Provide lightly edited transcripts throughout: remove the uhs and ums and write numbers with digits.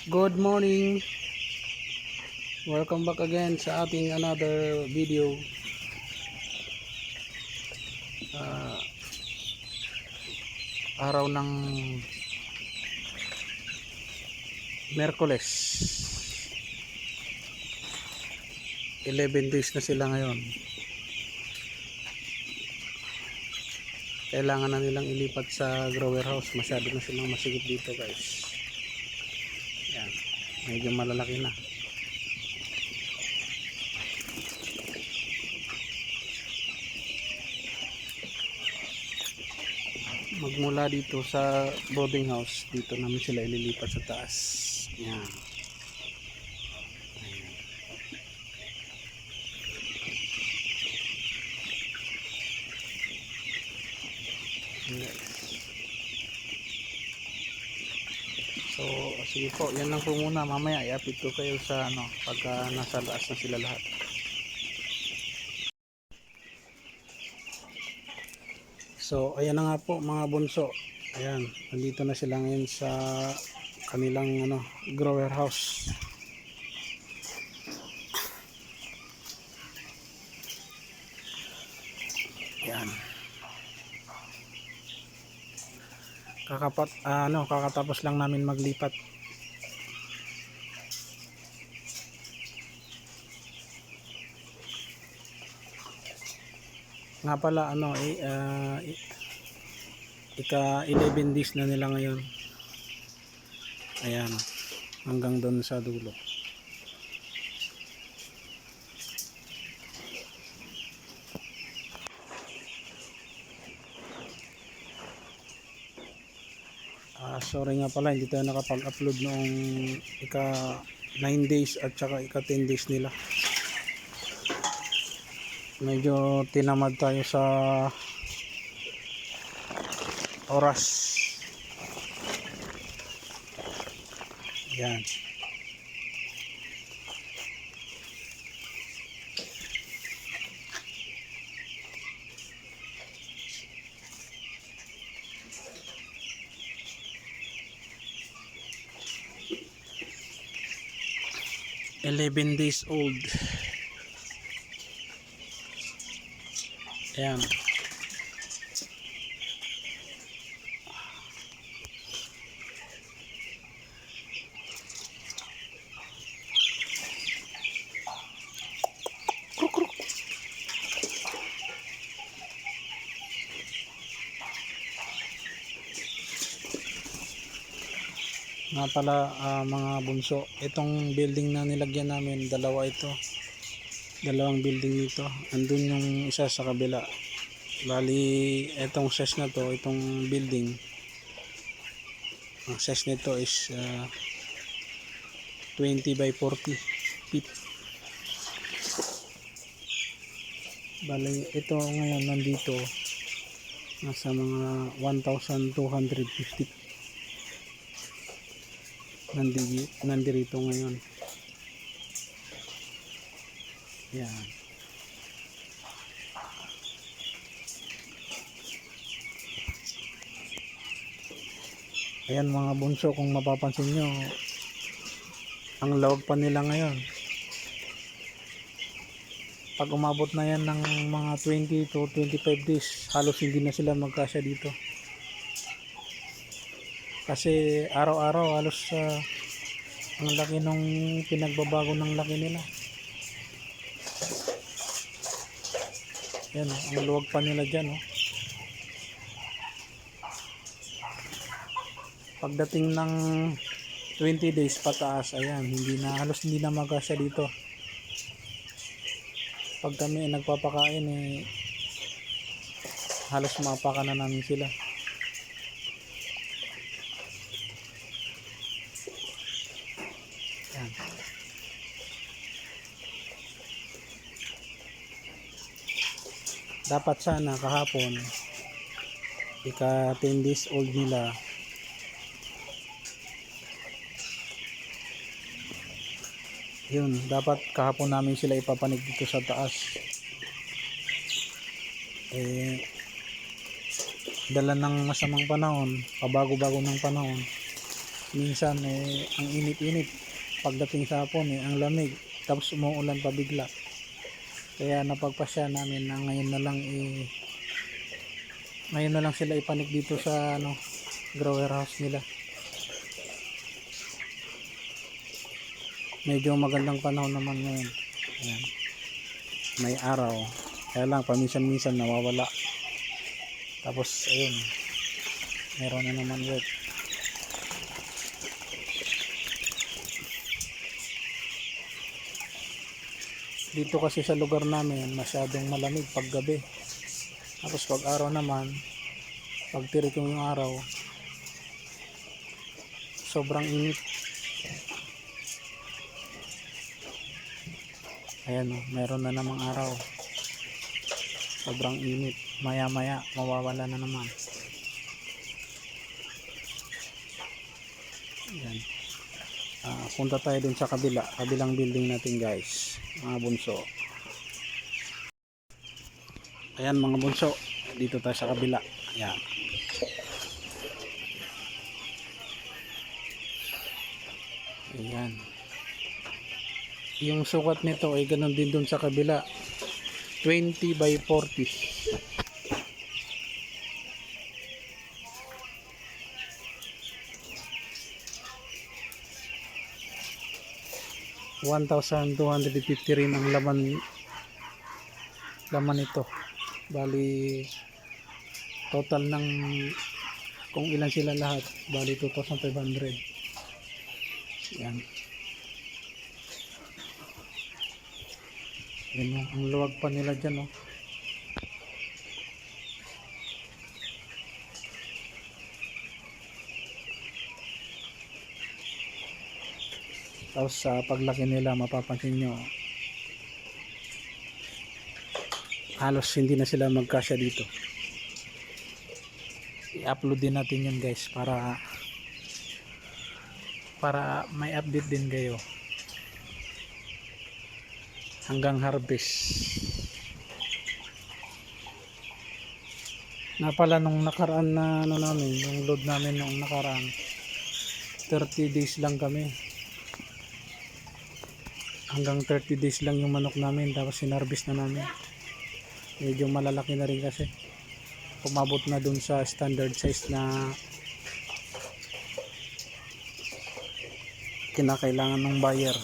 Good morning. Welcome back again sa ating another video. Uh, Araw ng Miyerkules. 11 days na sila ngayon. Kailangan na nilang ilipat sa grower house. Masyado na silang masigit dito, guys. Yan. Medyo malalaki na. Magmula dito sa boarding house, dito namin sila ililipat sa taas. Yan. Yes. So, sige po, yan lang po muna. Mamaya i-update ko kayo sa pagka nasa taas na sila lahat. So, ayan na nga po mga bunso. Ayan, nandito na sila ngayon sa kanilang grower house. Ayan. Kakatapos lang namin maglipat. Nga pala ika 11 days na nila ngayon. Ayan, hanggang doon sa dulo. Sorry nga pala, hindi tayo nakapag-upload noong ika 9 days at saka ika 10 days nila. Medyo tinamad tayo sa oras. Yan. "11 days old." Ayan. Nga pala mga bunso, itong building na nilagyan namin, dalawang building nito. Andun yung isa sa kabila. Bali, itong size na to, itong building, ang size nito is 20 by 40 feet. Bali, ito ngayon nandito nasa mga 1,250 nandirito ngayon. Yan. Ayan mga bunso, kung mapapansin nyo, ang lawag pa nila ngayon. Pag umabot na yan ng mga 20 to 25 days, halos hindi na sila magkasya dito. Kasi araw-araw halos ang laki nung pinagbabago ng laki nila. Yan, ang luwag pa nila dyan. Pagdating ng 20 days pataas, ayan, halos hindi na magkasya dito. Pag kami nagpapakain, halos mapaka na namin sila. Yan. Dapat sana kahapon, ika 10 days old nila, yun, dapat kahapon namin sila ipapanig dito sa taas. Dala ng masamang panahon, pabago-bago ng panahon, minsan ang init-init, pagdating sa hapon ang lamig, tapos umuulan pa bigla. Kaya napagpasya namin na ngayon na lang sila ipanik dito sa grower house nila. Medyo magandang panahon naman ngayon. Ayan. May araw, kaya lang paminsan-minsan nawawala. Tapos ayun, meron na naman wet. Dito kasi sa lugar namin masyadong malamig pag gabi. Tapos pag araw naman, pag tirik yung araw, sobrang init. Ayan, meron na namang araw. Sobrang init. Maya maya mawawala na naman. Ayan. Punta tayo dun sa kabilang building natin guys, mga bunso. Ayan mga bunso, dito tayo sa kabila. Ayan. Ayan. Yung sukat nito ay ganun din dun sa kabila, 20 by 40. 1,250 rin ang laman nito. Bali total ng kung ilan sila lahat, bali 2,500. Yan. Yan ang luwag pa nila dyan, oh. Tapos sa paglaki nila mapapansin nyo halos hindi na sila magkasya dito. I-upload din natin yun guys para may update din kayo hanggang harvest. Na pala nung nakaraan na namin, yung load namin nung nakaraan, 30 days lang kami. Hanggang 30 days lang yung manok namin, tapos sinarvest na namin. Medyo malalaki na rin kasi. Umabot na dun sa standard size na kinakailangan ng buyer.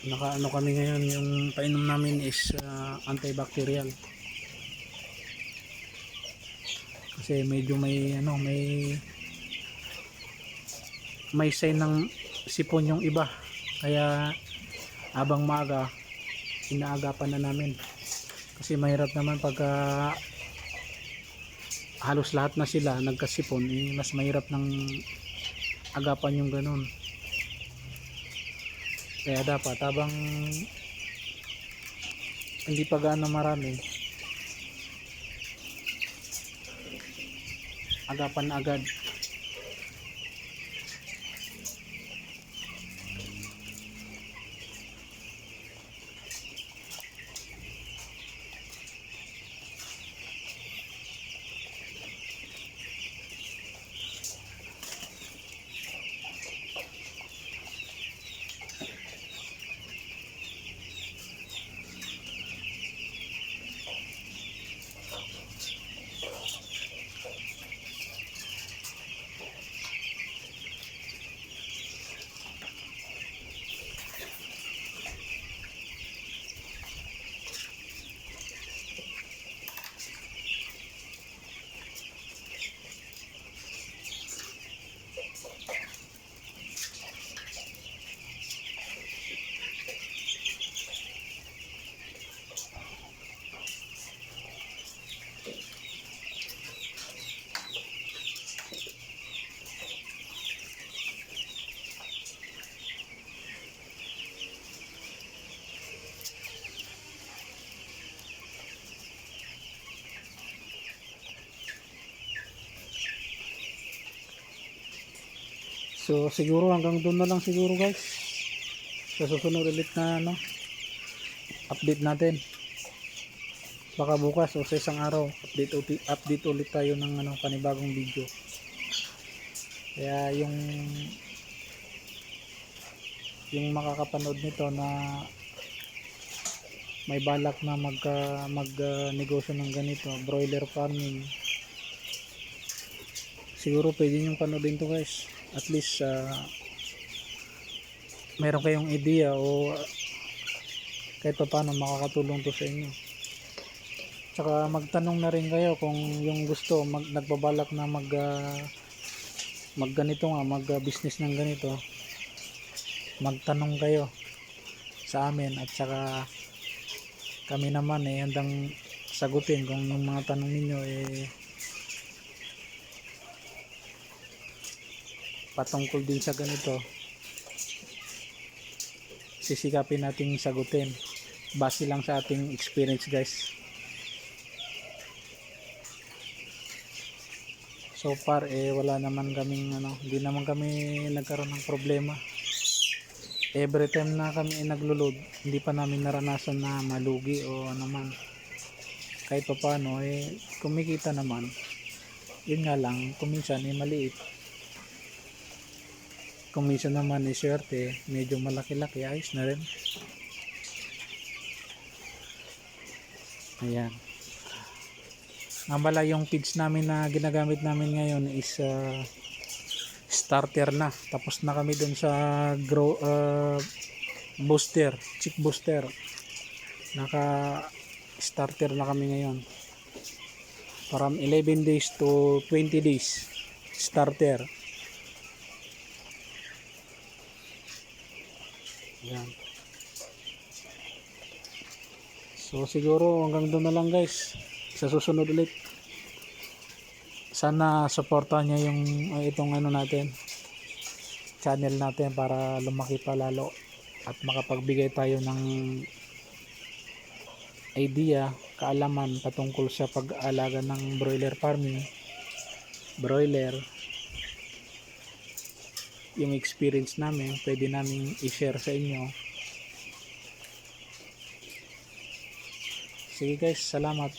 Nakaano kami ngayon, yung painom namin is antibacterial. Kasi medyo may sign ng sipon yung iba. Kaya habang maaga inaagapan na namin. Kasi mahirap naman pag halos lahat na sila nagkasipon, mas mahirap ng agapan yung ganun. Kaya dapat habang hindi pa gaano marami, agapan na agad. So siguro hanggang doon na lang siguro guys. Sa susunod ulit na ano, update natin. Baka bukas o sa isang araw update ulit tayo ng ano, panibagong video. Kaya yung makakapanood nito na may balak na mag negosyo ng ganito, broiler farming, siguro pwede nyo panoodin to guys. At least meron kayong idea o kahit pa paano makakatulong to sa inyo. Tsaka magtanong na rin kayo kung yung gusto nagbabalak na mag ganito nga, mag business ng ganito, magtanong kayo sa amin at saka kami naman handang sagutin kung yung mga tanong ninyo patungkol din sa ganito. Sisikapin nating sagutin base lang sa ating experience guys. So far wala naman kaming hindi naman kami nagkaroon ng problema. Every time na kami naglulod, hindi pa namin naranasan na malugi o naman. Kahit pa paano kumikita naman. Yun nga lang, kuminsan maliit. Kuminsan naman swerte, medyo malaki-laki, ayos na rin. Ayan. Nga yung feeds namin na ginagamit namin ngayon is starter na. Tapos na kami dun sa booster, chick booster. Naka starter na kami ngayon. From 11 days to 20 days starter. Ayan. So siguro hanggang doon na lang guys. Sa susunod ulit, sana supportahan niya yung itong natin, channel natin, para lumaki pa lalo at makapagbigay tayo ng idea, kaalaman patungkol sa pag-aalaga ng broiler farming, broiler. Yung experience namin pwede namin i-share sa inyo. Sige guys, salamat.